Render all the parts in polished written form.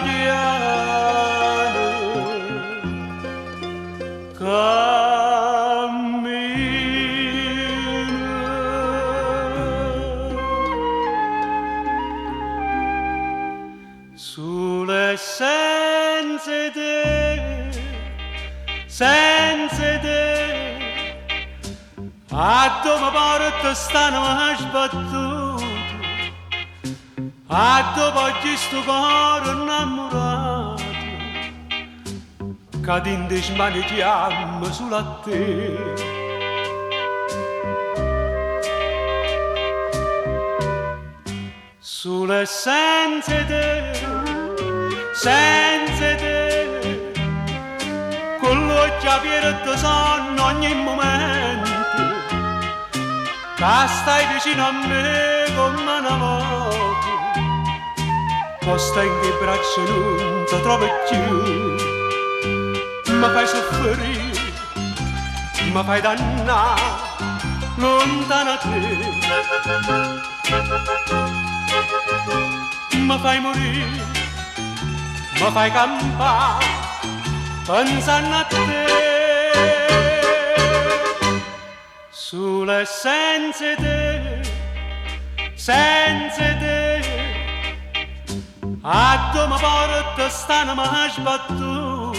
piano cammina sulle senza te, senza te, a dove porta stanno sbattuto, a dove oggi sto cuore innamorato, che ti smaneggiamo sulla te. Sulle senza te, senza te, con l'occhio aperto sonno ogni momento, che stai vicino a me come una volta, posta in che braccia non ti trovo più, mi fai soffrire, mi fai dannare, lontana da te. Mi fai morire, mi fai campare, pensando a te. Sulle senza te, senza te, a dove porta stanno mai sbattuto,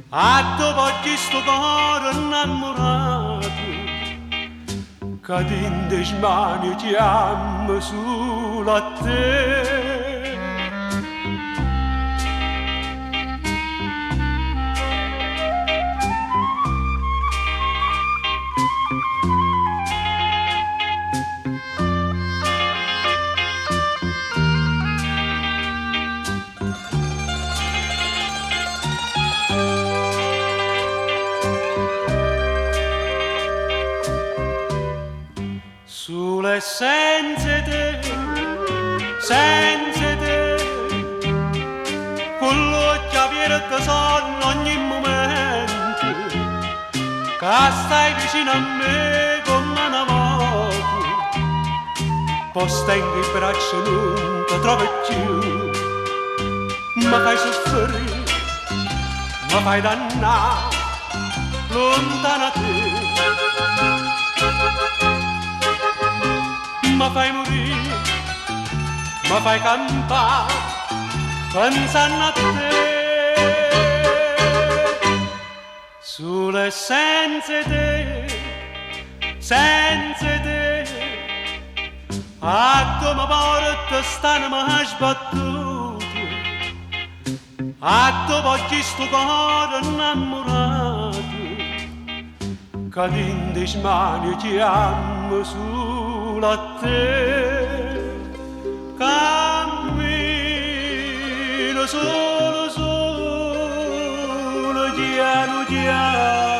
a dove oggi sto cuore innamorato, che ti smaneggiamo sulla te. Sulle senza te, senza te, con l'occhio aperto sonno ogni momento, che stai vicino a me come una moto, posta in che braccia non ti trovo più, mi fai soffrire, mi fai dannare, lontana da te. Mi fai morire, mi fai campare, pensando a te. Sulle senza te, senza te, a dove porta stanno mai sbattuto, a dove oggi sto cuore innamorato, che ti smaneggiamo sulla te. Cammino solo, solo, piano, piano.